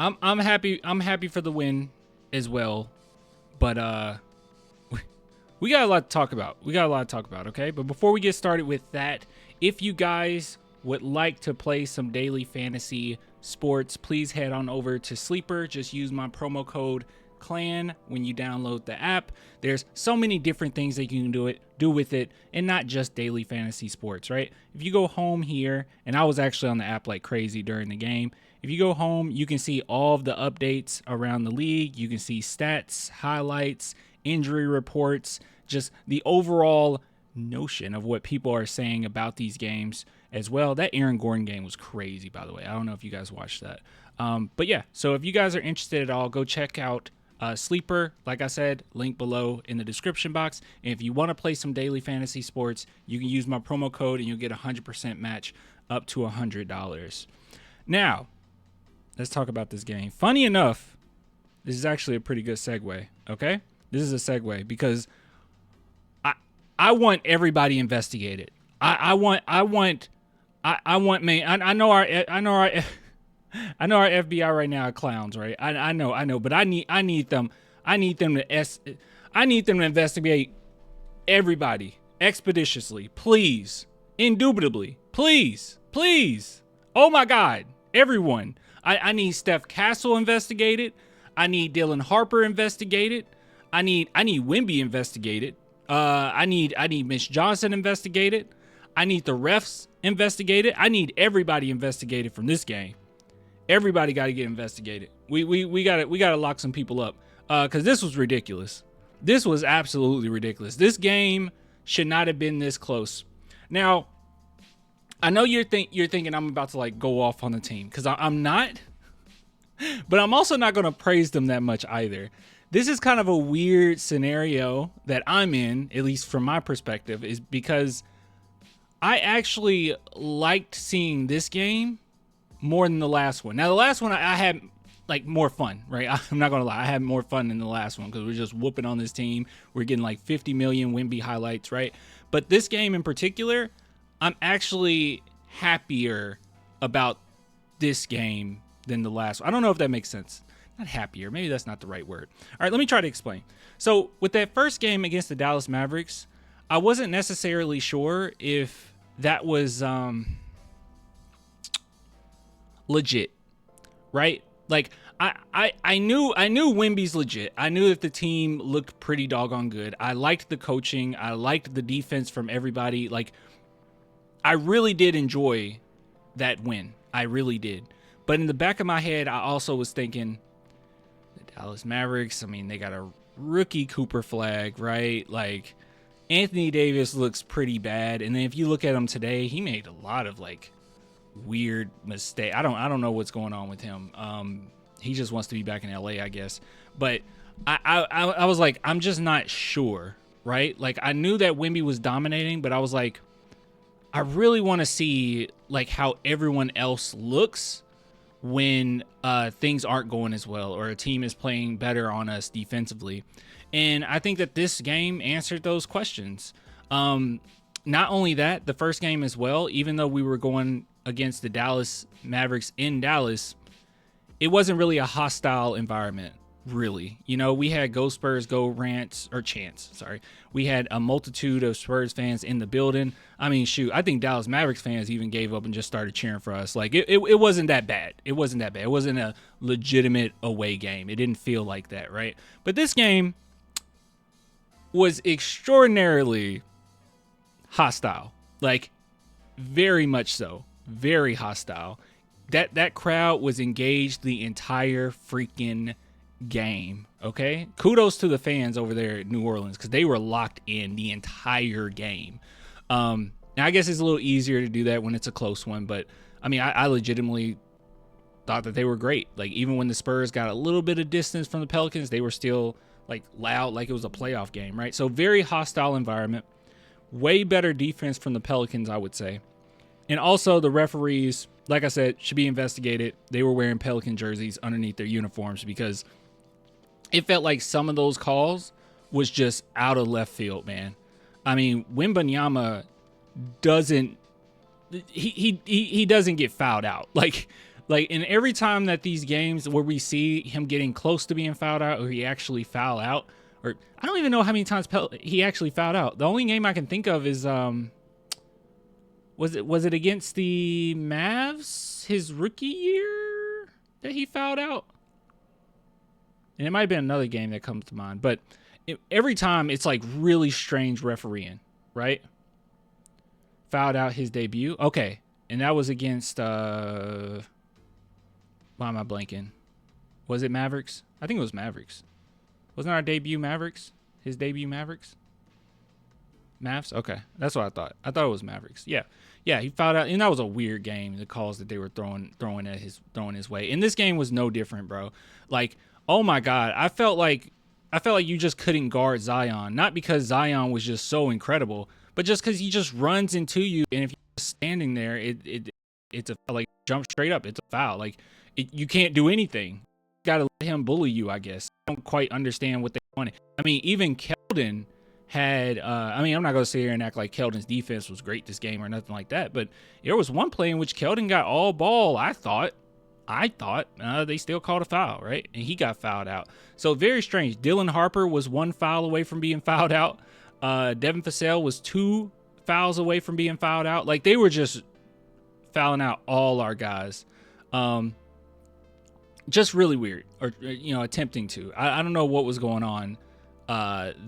I'm happy. I'm happy for the win as well. But we got a lot to talk about. Okay. But before we get started with that, if you guys would like to play some daily fantasy sports, please head on over to Sleeper. Just use my promo code CLAN when you download the app. There's so many different things that you can do with it, and not just daily fantasy sports, right? If you go home here, and I was actually on the app like crazy during the game. If you go home, you can see all of the updates around the league. You can see stats, highlights, injury reports, just the overall notion of what people are saying about these games as well. That Aaron Gordon game was crazy, by the way. I don't know if you guys watched that. But yeah, so if you guys are interested at all, go check out Sleeper. Like I said, link below in the description box. And if you want to play some daily fantasy sports, you can use my promo code and you'll get a 100% match up to $100. Now, let's talk about this game. Funny enough, this is actually a pretty good segue, okay? This is a segue because I want everybody investigated. I know our FBI right now are clowns, right? I know, but I need them to investigate everybody expeditiously, please, indubitably, please. Oh my God, everyone. I need Steph Castle investigated. I need Dylan Harper investigated. I need Wemby investigated. I need Mitch Johnson investigated. I need the refs investigated. I need everybody investigated from this game. Everybody got to get investigated. We got to lock some people up because this was ridiculous. This was absolutely ridiculous. This game should not have been this close. Now, I know you're thinking I'm about to like go off on the team because I'm not, but I'm also not going to praise them that much either. This is kind of a weird scenario that I'm in, at least from my perspective, is because I actually liked seeing this game more than the last one. Now, the last one I had like more fun, right? I'm not going to lie. I had more fun than the last one because we're just whooping on this team. We're getting like 50 million Wemby highlights, right? But this game in particular, I'm actually happier about this game than the last one. I don't know if that makes sense. Not happier. Maybe that's not the right word. All right, let me try to explain. So with that first game against the Dallas Mavericks, I wasn't necessarily sure if that was legit, right? Like I knew Wemby's legit. I knew that the team looked pretty doggone good. I liked the coaching. I liked the defense from everybody. Like, I really did enjoy that win. I really did. But in the back of my head, I also was thinking, the Dallas Mavericks, I mean, they got a rookie Cooper Flag, right? Like, Anthony Davis looks pretty bad. And then if you look at him today, he made a lot of like weird mistakes. I don't know what's going on with him. He just wants to be back in LA, I guess. But I was like, I'm just not sure, right? Like, I knew that Wemby was dominating, but I was like, I really want to see like how everyone else looks when things aren't going as well or a team is playing better on us defensively. And I think that this game answered those questions. Not only that, the first game as well, even though we were going against the Dallas Mavericks in Dallas, it wasn't really a hostile environment, really. You know, we had Go Spurs Go rants or chants. Sorry. We had a multitude of Spurs fans in the building. I mean, shoot, I think Dallas Mavericks fans even gave up and just started cheering for us. Like, it wasn't that bad. It wasn't that bad. It wasn't a legitimate away game. It didn't feel like that, right? But this game was extraordinarily hostile. Like, very much so. Very hostile. That crowd was engaged the entire freaking game, okay? Kudos to the fans over there at New Orleans because they were locked in the entire game. Now, I guess it's a little easier to do that when it's a close one, but, I mean, I legitimately thought that they were great. Like, even when the Spurs got a little bit of distance from the Pelicans, they were still, like, loud, like it was a playoff game, right? So, very hostile environment. Way better defense from the Pelicans, I would say. And also, the referees, like I said, should be investigated. They were wearing Pelican jerseys underneath their uniforms because it felt like some of those calls was just out of left field, man. I mean, Wembanyama doesn't he doesn't get fouled out. Like Like, and every time that these games where we see him getting close to being fouled out or he actually foul out, or I don't even know how many times he actually fouled out. The only game I can think of is was it against the Mavs his rookie year that he fouled out? And it might have been another game that comes to mind, but every time it's like really strange refereeing, right? Fouled out his debut. Okay. And that was against why am I blanking? Was it Mavericks? I think it was Mavericks. Wasn't our debut Mavericks? His debut Mavericks? Mavs? Okay. That's what I thought. I thought it was Mavericks. Yeah. Yeah, he fouled out, and that was a weird game, the calls that they were throwing his way. And this game was no different, bro. Like, oh my God. I felt like you just couldn't guard Zion. Not because Zion was just so incredible, but just because he just runs into you, and if you're standing there, it's a like jump straight up. It's a foul. Like you can't do anything. You gotta let him bully you, I guess. I don't quite understand what they wanted. I mean, even Keldon had I mean, I'm not gonna sit here and act like Keldon's defense was great this game or nothing like that, but there was one play in which Keldon got all ball. I thought they still called a foul, right? And he got fouled out. So very strange. Dylan Harper was one foul away from being fouled out. Devin Vassell was 2 fouls away from being fouled out. Like, they were just fouling out all our guys. Just really weird, or attempting to. I don't know what was going on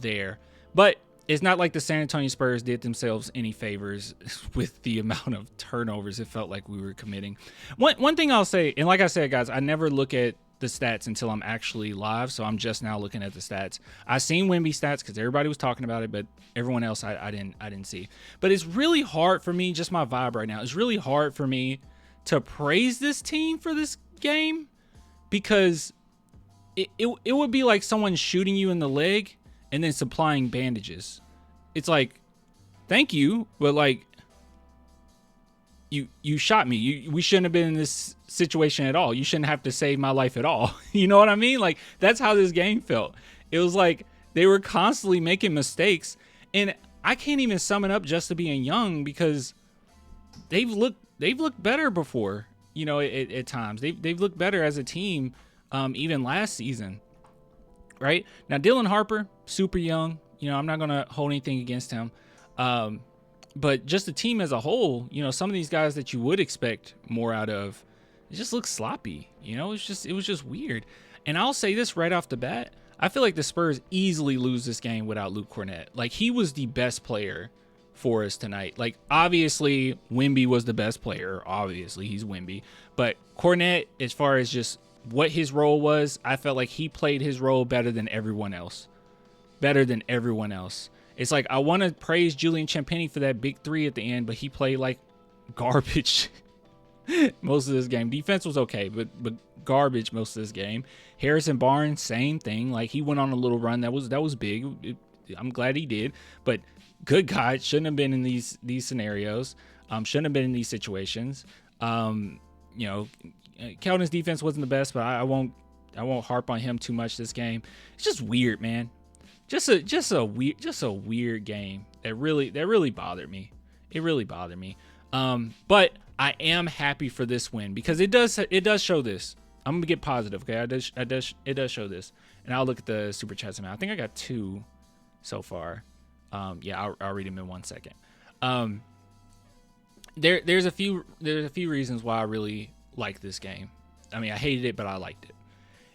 there, but it's not like the San Antonio Spurs did themselves any favors with the amount of turnovers it felt like we were committing. One thing I'll say, and like I said, guys, I never look at the stats until I'm actually live, so I'm just now looking at the stats. I seen Wemby stats because everybody was talking about it, but everyone else I didn't see. But it's really hard for me, just my vibe right now, it's really hard for me to praise this team for this game, because it would be like someone shooting you in the leg and then supplying bandages. It's like, thank you, but like, you shot me. We shouldn't have been in this situation at all. You shouldn't have to save my life at all. You know what I mean? Like, that's how this game felt. It was like they were constantly making mistakes, and I can't even sum it up just to being young, because they've looked better before. At times they've looked better as a team, even last season. Right now, Dylan Harper, super young. I'm not gonna hold anything against him. But just the team as a whole, some of these guys that you would expect more out of, it just looks sloppy. It was just weird. And I'll say this right off the bat. I feel like the Spurs easily lose this game without Luke Kornet. Like, he was the best player for us tonight. Like, obviously, Wemby was the best player. Obviously, he's Wemby. But Kornet, as far as just what his role was, I felt like he played his role better than everyone else. It's like, I want to praise Julian Champagnie for that big 3 at the end, but he played like garbage most of this game. Defense was okay, but garbage most of this game. Harrison Barnes, same thing. Like, he went on a little run that was big. I'm glad he did, but good God, shouldn't have been in these scenarios. Shouldn't have been in these situations. Keldon's defense wasn't the best, but I won't harp on him too much this game. It's just weird, man. Just a weird game that really bothered me. It really bothered me. But I am happy for this win, because it does show this. I'm gonna get positive, okay? It does show this, and I'll look at the super chats now. I think I got 2 so far. Yeah, I'll read them in 1 second. There's a few reasons why I really like this game. I mean, I hated it, but I liked it.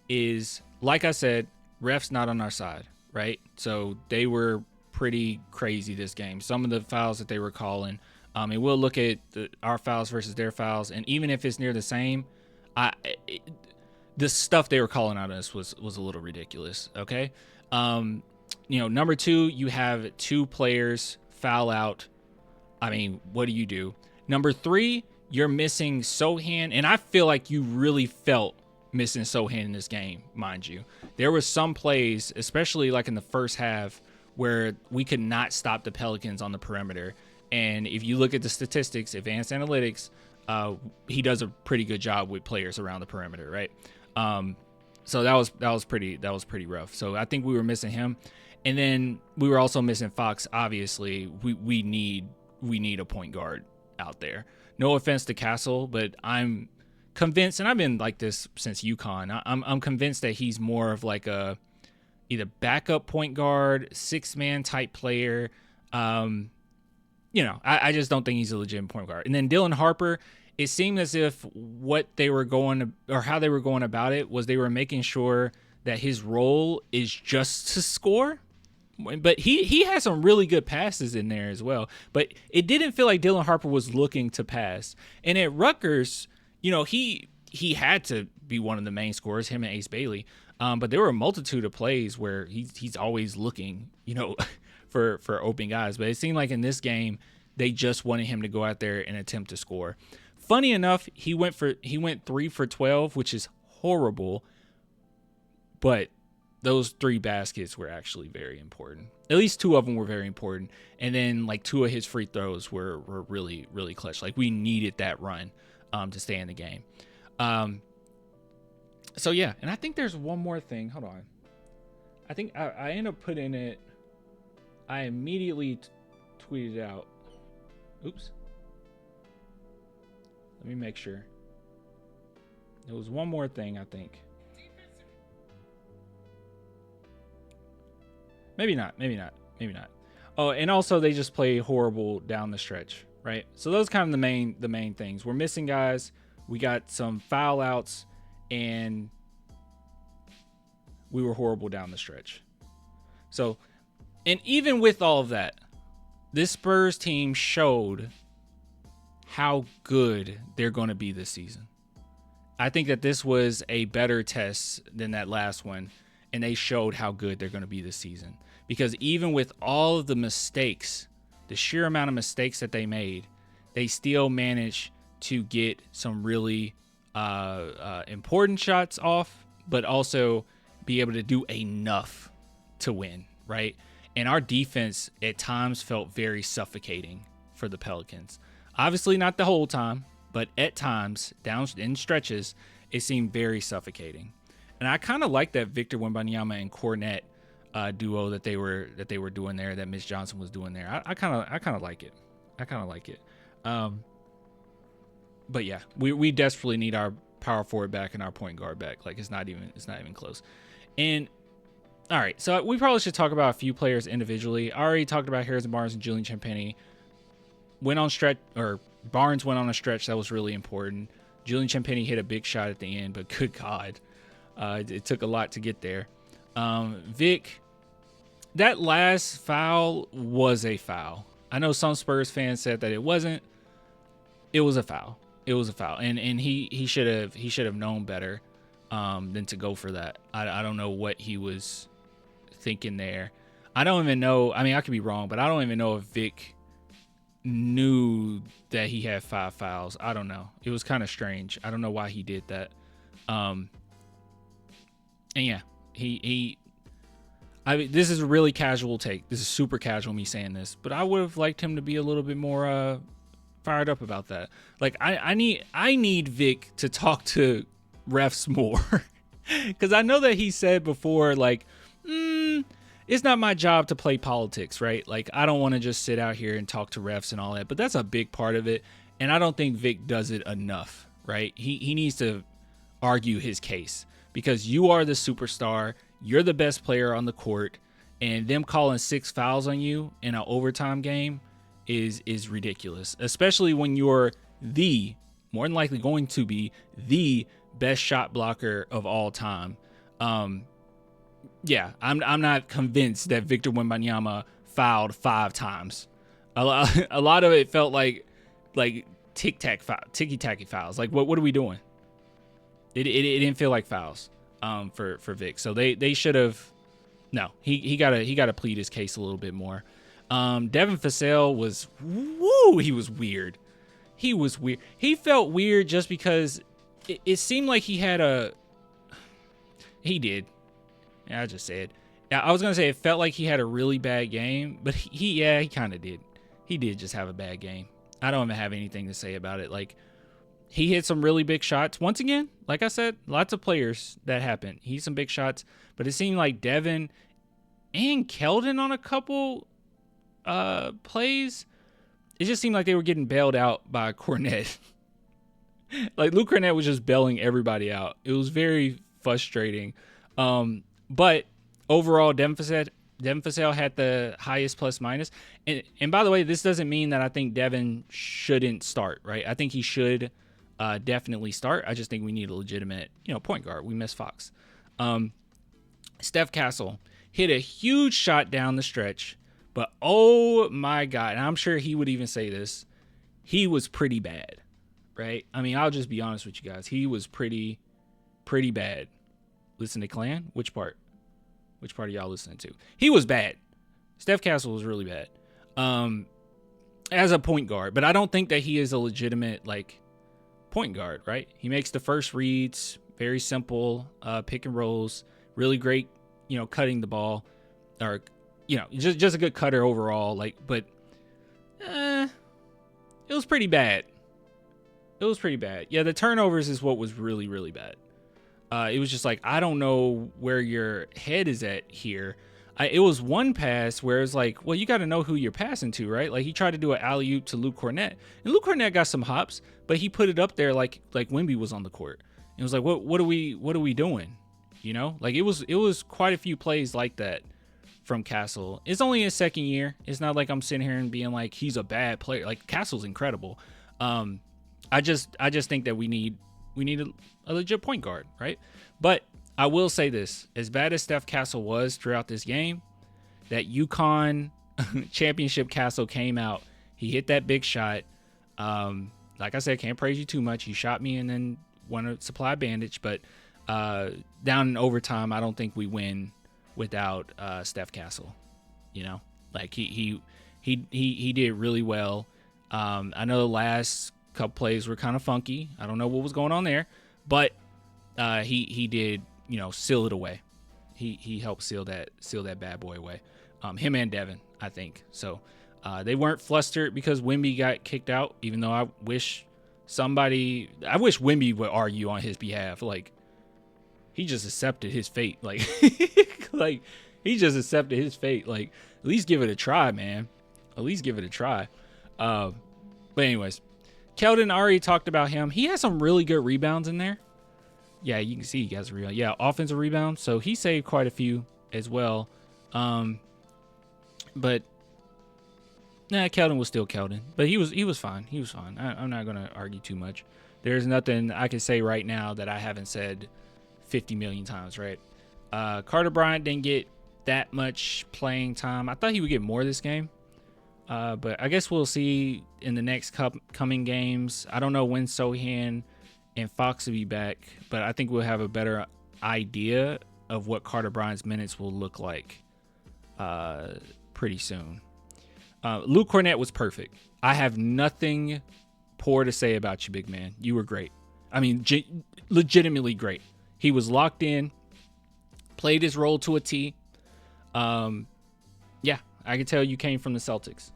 Is, like I said, refs not on our side, right? So they were pretty crazy this game. Some of the fouls that they were calling, and we'll look at our fouls versus their fouls, and even if it's near the same, the stuff they were calling out on us was a little ridiculous. Okay, number 2, you have 2 players foul out. I mean, what do you do? Number 3, you're missing Sohan, and I feel like you really felt missing Sohan in this game, mind you. There were some plays, especially like in the first half, where we could not stop the Pelicans on the perimeter. And if you look at the statistics, advanced analytics, he does a pretty good job with players around the perimeter, right? So that was pretty rough. So I think we were missing him, and then we were also missing Fox. Obviously, we need a point guard out there. No offense to Castle, but I'm convinced, and I've been like this since UConn. I'm convinced that he's more of like a either backup point guard, 6-man type player. I just don't think he's a legitimate point guard. And then Dylan Harper, it seemed as if what they were going to, or how they were going about it, was they were making sure that his role is just to score. But he had some really good passes in there as well. But it didn't feel like Dylan Harper was looking to pass. And at Rutgers, he had to be one of the main scorers, him and Ace Bailey. But there were a multitude of plays where he's always looking, for open guys. But it seemed like in this game, they just wanted him to go out there and attempt to score. Funny enough, he went 3 for 12, which is horrible. But those 3 baskets were actually very important. At least 2 of them were very important. And then like 2 of his free throws were really, really clutch. Like we needed that run to stay in the game. So yeah, and I think there's one more thing. Hold on. I think I ended up putting it. I immediately tweeted out. Oops. Let me make sure. There was one more thing, I think. Maybe not. Oh, and also they just play horrible down the stretch, right? So those kind of the main things. We're missing guys. We got some foul outs, and we were horrible down the stretch. So, and even with all of that, this Spurs team showed how good they're going to be this season. I think that this was a better test than that last one, and they showed how good they're going to be this season. Because even with all of the mistakes, the sheer amount of mistakes that they made, they still managed to get some really important shots off, but also be able to do enough to win, right? And our defense at times felt very suffocating for the Pelicans. Obviously not the whole time, but at times, down in stretches, it seemed very suffocating. And I kind of like that Victor Wembanyama and Cornette duo that they were doing there, that Mitch Johnson was doing there. I kind of like it. But yeah, we desperately need our power forward back and our point guard back. Like it's not even close. And all right, so we probably should talk about a few players individually. I already talked about Harrison Barnes and Julian Champagnie. Barnes went on a stretch that was really important. Julian Champagnie hit a big shot at the end, but good God, it took a lot to get there. Vic, that last foul was a foul. I know some Spurs fans said that it wasn't. It was a foul. And he should have known better than to go for that. I don't know what he was thinking there. I don't even know. I mean, I could be wrong, but I don't even know if Vic knew that he had 5 fouls. I don't know. It was kind of strange. I don't know why he did that. And yeah, this is a really casual take. This is super casual, me saying this, but I would have liked him to be a little bit more fired up about that. Like I need Vic to talk to refs more, because I know that he said before, like, it's not my job to play politics, right? Like I don't want to just sit out here and talk to refs and all that, but that's a big part of it, and I don't think Vic does it enough, right? He needs to argue his case, because you are the superstar, you're the best player on the court, and them calling 6 fouls on you in an overtime game is ridiculous, especially when you're more than likely going to be the best shot blocker of all time. Yeah, I'm not convinced that Victor Wembanyama fouled 5 times. A lot of it felt like ticky-tacky fouls. Like what are we doing? It didn't feel like fouls for Vic. So they should have. No, he gotta plead his case a little bit more. Devin Vassell was he was weird. He felt weird just because it seemed like he had he did. Yeah, I just said. Yeah, I was gonna say it felt like he had a really bad game, but he kind of did. He did just have a bad game. I don't even have anything to say about it. Like, he hit some really big shots. Once again, like I said, lots of players that happened. He hit some big shots, but it seemed like Devin and Keldon on a couple plays, it just seemed like they were getting bailed out by Cornette. Like Luke Cornett was just bailing everybody out. It was very frustrating. But overall, Devin Vassell had the highest plus minus. And by the way, this doesn't mean that I think Devin shouldn't start, right? I think he should definitely start. I just think we need a legitimate, point guard. We miss Fox. Steph Castle hit a huge shot down the stretch, but oh my God, and I'm sure he would even say this, he was pretty bad, right? I mean, I'll just be honest with you guys. He was pretty bad. Listen to Clan? Which part? Which part are y'all listening to? He was bad. Steph Castle was really bad as a point guard, but I don't think that he is a legitimate, point guard, right? He makes the first reads, very simple pick and rolls, really great, cutting the ball, or, just a good cutter overall, but it was pretty bad. It was pretty bad. Yeah, the turnovers is what was really, really bad. It was just I don't know where your head is at here. It was one pass where it's well, you got to know who you're passing to, right? He tried to do an alley-oop to Luke Cornett, and Luke Cornett got some hops, but he put it up there like Wemby was on the court. And it was what are we doing? It was quite a few plays like that from Castle. It's only his second year. It's not like I'm sitting here and being he's a bad player. Castle's incredible. I just think that we need a legit point guard, right? But I will say this, as bad as Steph Castle was throughout this game, that UConn championship Castle came out. He hit that big shot. Like I said, can't praise you too much. You shot me and then won a supply bandage, but down in overtime, I don't think we win without Steph Castle. He did really well. I know the last couple plays were kind of funky. I don't know what was going on there, but he did, seal it away. He helped seal that bad boy away. Him and Devin, I think. So they weren't flustered because Wemby got kicked out, even though I wish Wemby would argue on his behalf. He just accepted his fate. He just accepted his fate. At least give it a try, man. At least give it a try. But anyways, Keldon already talked about him. He has some really good rebounds in there. Yeah, you can see he has a rebound. Yeah, offensive rebounds. So he saved quite a few as well. But Keldon was still Keldon. But he was fine. He was fine. I'm not gonna argue too much. There's nothing I can say right now that I haven't said 50 million times, right? Carter Bryant didn't get that much playing time. I thought he would get more this game. But I guess we'll see in the next coming games. I don't know when Sohan and Fox will be back, but I think we'll have a better idea of what Carter Bryant's minutes will look like pretty soon. Luke Cornett was perfect. I have nothing poor to say about you, big man. You were great. I mean, legitimately great. He was locked in, played his role to a T. Yeah, I can tell you came from the Celtics.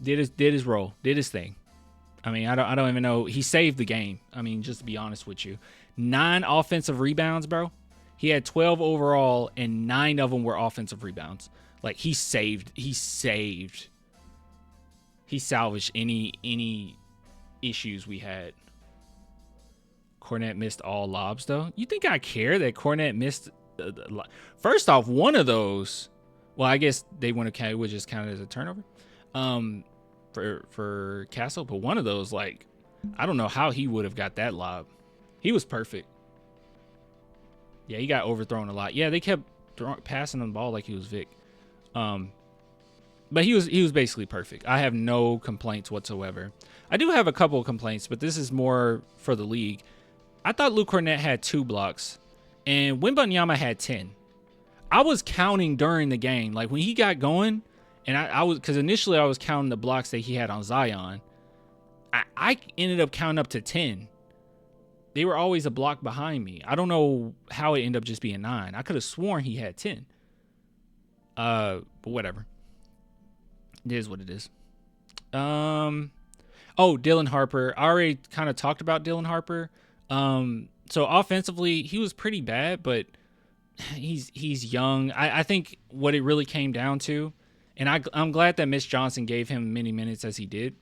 Did his role, did his thing. I mean, I don't even know. He saved the game. I mean, just to be honest with you, 9 offensive rebounds, bro. He had 12 overall, and 9 of them were offensive rebounds. He salvaged any issues we had. Cornett missed all lobs, though. You think I care that Cornett missed? First off, one of those. Well, I guess they would just count as a turnover. For Castle, but one of those, I don't know how he would have got that lob. He was perfect. Yeah, he got overthrown a lot. Yeah, they kept passing him the ball like he was Vic. But he was basically perfect. I have no complaints whatsoever. I do have a couple of complaints, but this is more for the league. I thought Luke Cornett had 2 blocks, and Wembanyama had 10. I was counting during the game, when he got going. And I was, because initially I was counting the blocks that he had on Zion. I ended up counting up to 10. They were always a block behind me. I don't know how it ended up just being 9. I could have sworn he had 10. But whatever. It is what it is. Dylan Harper. I already kind of talked about Dylan Harper. So offensively, he was pretty bad, but he's young. I think what it really came down to, and I'm glad that Mitch Johnson gave him many minutes as he did.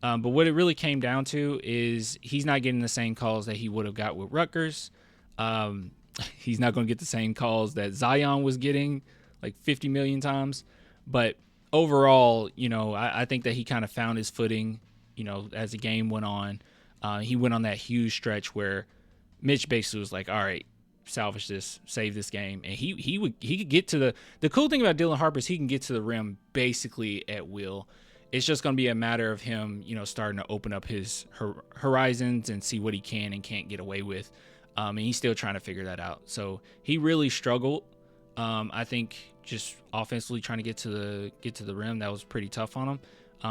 But what it really came down to is he's not getting the same calls that he would have got with Rutgers. Um, he's not going to get the same calls that Zion was getting like 50 million times. But overall, I think that he kind of found his footing, as the game went on. He went on that huge stretch where Mitch basically was like, all right, salvage this, save this game. And he could get to the cool thing about Dylan Harper is he can get to the rim basically at will. It's just going to be a matter of him, starting to open up his horizons and see what he can and can't get away with. And he's still trying to figure that out. So he really struggled. I think just offensively trying to get to the rim, that was pretty tough on him.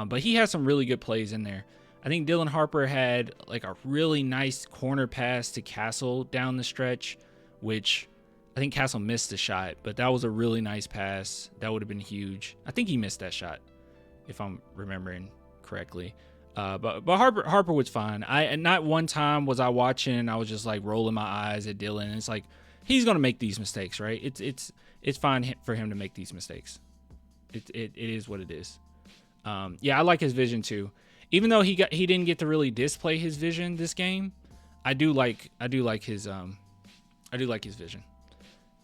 But he had some really good plays in there. I think Dylan Harper had like a really nice corner pass to Castle down the stretch, which I think Castle missed the shot, but that was a really nice pass. That would have been huge. I think he missed that shot, if I'm remembering correctly. But Harper was fine. And not one time was I watching and I was just like rolling my eyes at Dylan. And it's like, he's gonna make these mistakes, right? It's fine for him to make these mistakes. It is what it is. I like his vision too. Even though he didn't get to really display his vision this game, I do like his vision,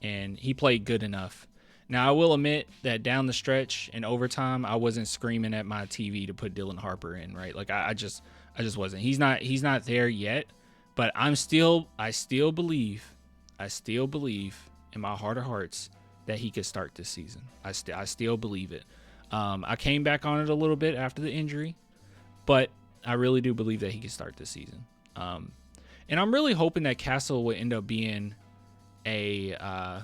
and he played good enough. Now I will admit that down the stretch in overtime, I wasn't screaming at my TV to put Dylan Harper in, right? Like I just wasn't. He's not there yet, but I still believe in my heart of hearts that he could start this season. I still believe it. I came back on it a little bit after the injury, but I really do believe that he could start this season. And I'm really hoping that Castle will end up being a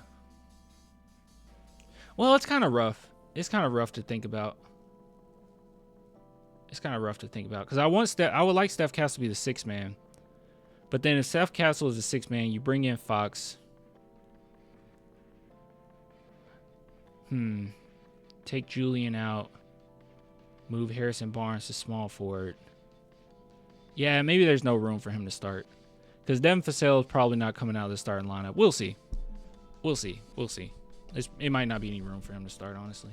well, it's kind of rough. It's kind of rough to think about. Because I would like Steph Castle to be the sixth man. But then if Steph Castle is the sixth man, you bring in Fox. Take Julian out. Move Harrison Barnes to small forward. Yeah, maybe there's no room for him to start. Because Devin Vassell is probably not coming out of the starting lineup. We'll see. It might not be any room for him to start, honestly.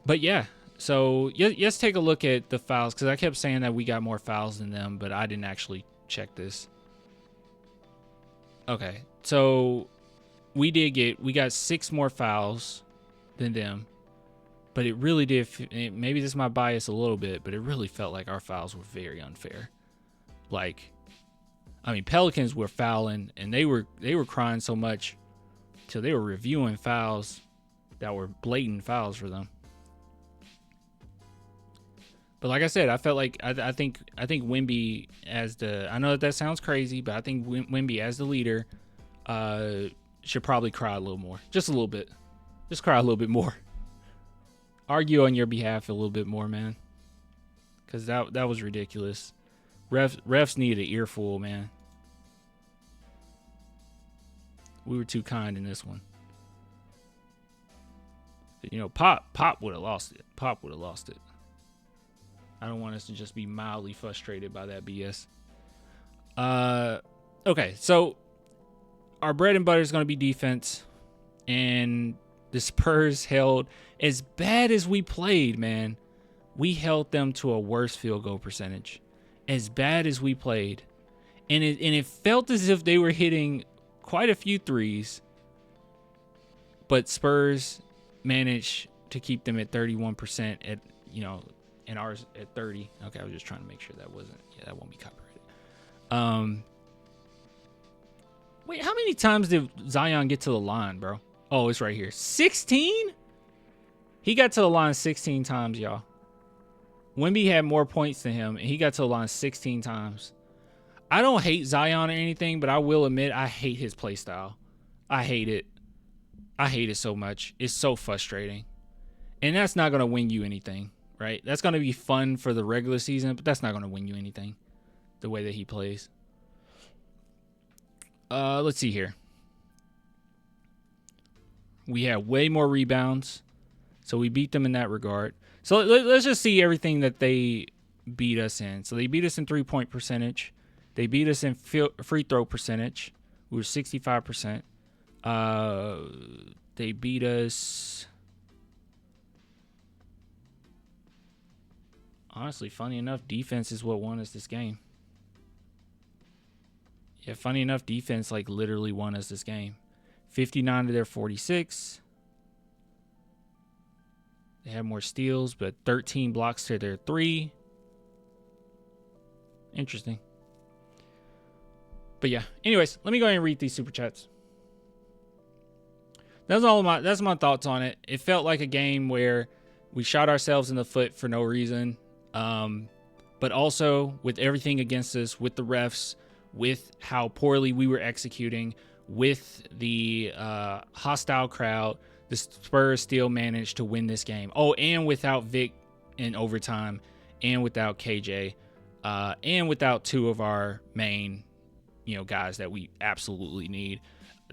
But yeah, so let's take a look at the fouls, because I kept saying that we got more fouls than them, but I didn't actually check this. Okay, so we got 6 more fouls than them, but it really did. Maybe this is my bias a little bit, but it really felt like our fouls were very unfair. Like, I mean, Pelicans were fouling, and they were crying so much till they were reviewing fouls that were blatant fouls for them. But like I said, I felt like I think Wemby as I know that sounds crazy, but I think Wemby as the leader should probably cry a little more, just a little bit, just cry a little bit more. Argue on your behalf a little bit more, man, because that was ridiculous. Refs needed an earful, man. We were too kind in this one. Pop would have lost it. I don't want us to just be mildly frustrated by that BS. Okay, so our bread and butter is going to be defense, and the Spurs held, as bad as we played, man, we held them to a worse field goal percentage. As bad as we played, and it felt as if they were hitting quite a few threes, but Spurs managed to keep them at 31% and ours at 30. Okay, I was just trying to make sure that won't be copyrighted. Wait, how many times did Zion get to the line, bro? Oh, it's right here. 16? He got to the line 16 times, y'all. Wemby had more points than him, and he got to the line 16 times. I don't hate Zion or anything, but I will admit I hate his play style. I hate it. I hate it so much. It's so frustrating. And that's not going to win you anything, right? That's going to be fun for the regular season, but that's not going to win you anything, the way that he plays. Let's see here. We had way more rebounds, so we beat them in that regard. So let's just see everything that they beat us in. So they beat us in 3-point percentage. They beat us in free throw percentage. We were 65%. They beat us. Honestly, funny enough, defense is what won us this game. Yeah, funny enough, defense like literally won us this game. 59 to their 46. They had more steals, but 13 blocks to their 3. Interesting. But yeah, anyways, let me go ahead and read these super chats. That's my thoughts on it. It felt like a game where we shot ourselves in the foot for no reason. But also with everything against us, with the refs, with how poorly we were executing, with the hostile crowd, the Spurs still managed to win this game. Oh, and without Vic in overtime, and without KJ, and without 2 of our main, guys that we absolutely need,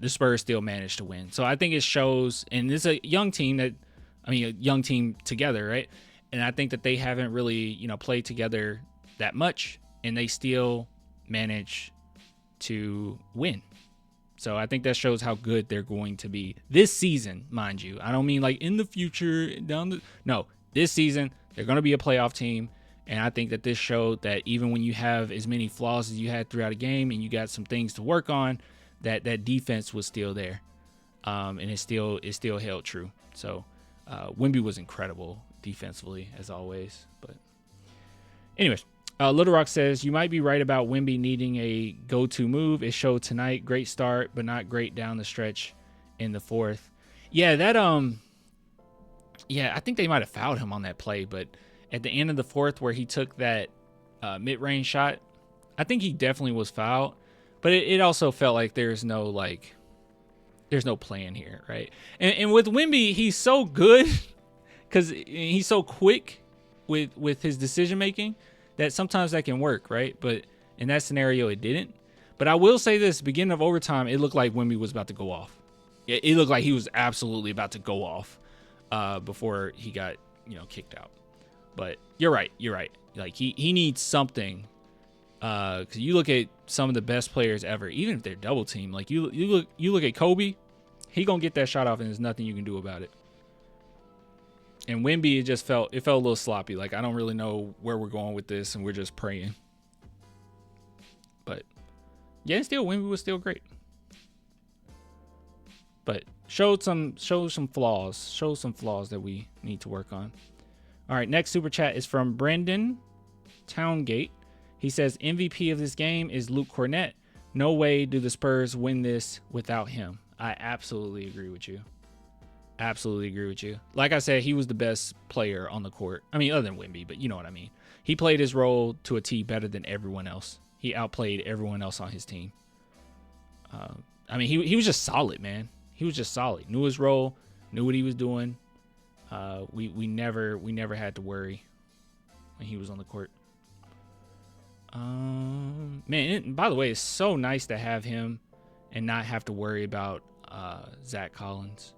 the Spurs still managed to win. So I think it shows, and it's a young team a young team together, right? And I think that they haven't really, played together that much, and they still manage to win. So I think that shows how good they're going to be this season, mind you. I don't mean like in the future no, this season they're going to be a playoff team, and I think that this showed that even when you have as many flaws as you had throughout a game and you got some things to work on, that defense was still there, and it still held true. So Wemby was incredible defensively as always. But anyways, Little Rock says, you might be right about Wemby needing a go-to move. It showed tonight. Great start, but not great down the stretch in the 4th. Yeah, I think they might have fouled him on that play, but at the end of the 4th where he took that mid-range shot, I think he definitely was fouled. But it also felt like there's no plan here, right? And with Wemby, he's so good because he's so quick with his decision making that sometimes that can work, right? But in that scenario, it didn't. But I will say this: beginning of overtime, it looked like Wemby was about to go off. It looked like he was absolutely about to go off before he got kicked out. But you're right. Like he needs something. Because you look at some of the best players ever, even if they're double team, like you look at Kobe, he gonna get that shot off, and there's nothing you can do about it. And Wemby, it felt a little sloppy. Like I don't really know where we're going with this, and we're just praying. But yeah, still Wemby was still great. But showed some flaws that we need to work on. All right, next super chat is from Brendan Towngate. He says, MVP of this game is Luke Cornett. No way do the Spurs win this without him. I absolutely agree with you. Like I said, he was the best player on the court. I mean, other than Wemby, but you know what I mean. He played his role to a T better than everyone else. He outplayed everyone else on his team. He was just solid, man. He was just solid. Knew his role, knew what he was doing. We never had to worry when he was on the court. Man, by the way, it's so nice to have him and not have to worry about Zach Collins.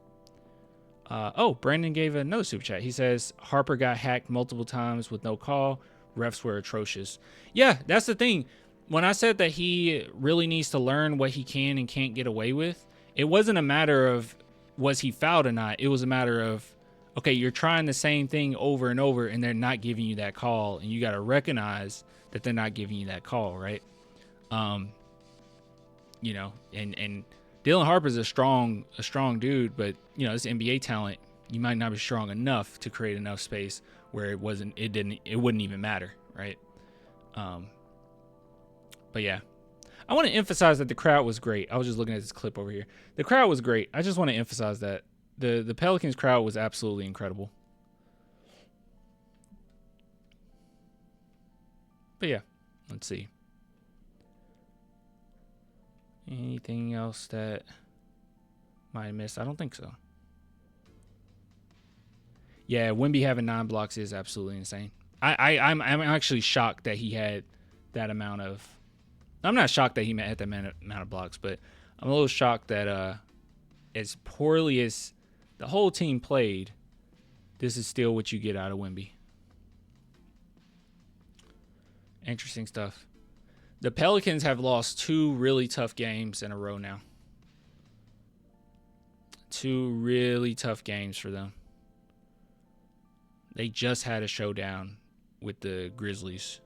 Brandon gave another super chat. He says Harper got hacked multiple times with no call. Refs were atrocious. Yeah, that's the thing. When I said that he really needs to learn what he can and can't get away with, it wasn't a matter of was he fouled or not. It was a matter of, okay, you're trying the same thing over and over and they're not giving you that call, and you got to recognize that they're not giving you that call, right? And Dylan Harper's a strong dude, but this NBA talent, you might not be strong enough to create enough space where it wouldn't even matter, right? But yeah, I want to emphasize that the crowd was great. I was just looking at this clip over here. The crowd was great. I just want to emphasize that the Pelicans crowd was absolutely incredible. But yeah, let's see. Anything else that might have missed? I don't think so. Yeah, Wemby having 9 blocks is absolutely insane. I'm actually shocked that he had that amount of. I'm not shocked that he had that amount of blocks, but I'm a little shocked that as poorly as the whole team played, this is still what you get out of Wemby. Interesting stuff. The Pelicans have lost 2 really tough games in a row now. 2 really tough games for them. They just had a showdown with the Grizzlies,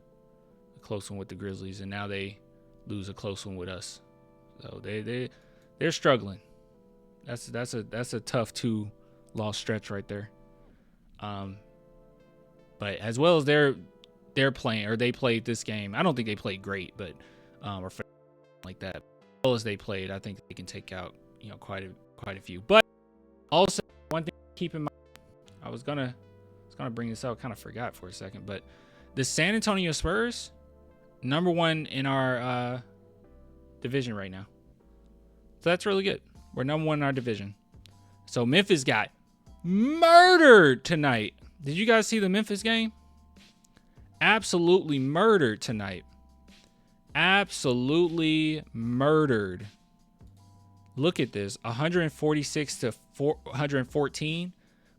a close one with the Grizzlies, and now they lose a close one with us. So they're struggling. That's a tough 2-loss stretch right there. But as well as they're playing, or they played this game. I don't think they played great, but or like that. As well as they played, I think they can take out quite a few. But also one thing to keep in mind, I was gonna bring this up, kind of forgot for a second, but the San Antonio Spurs, number 1 in our division right now. So that's really good. We're number 1 in our division. So Memphis got murdered tonight. Did you guys see the Memphis game? Absolutely murdered tonight. Absolutely murdered. Look at this. 146 to 114.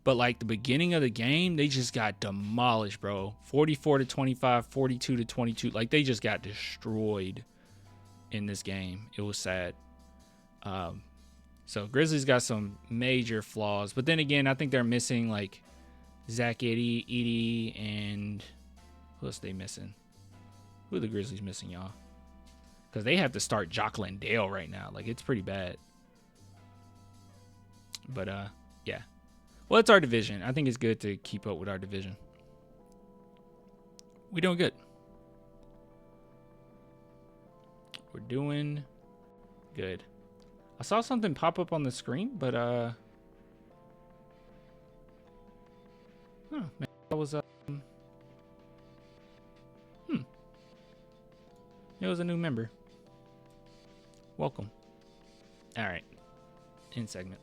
But like the beginning of the game, they just got demolished, bro. 44 to 25, 42 to 22. Like they just got destroyed in this game. It was sad. So Grizzlies got some major flaws. But then again, I think they're missing like Zach Edey, and who else they missing? Who are the Grizzlies missing, y'all? Because they have to start Jocelyn Dale right now. Like, it's pretty bad. But, yeah. Well, it's our division. I think it's good to keep up with our division. We're doing good. We're doing good. I saw something pop up on the screen, but, oh, man, that was, it was a new member. Welcome. All right. End segment.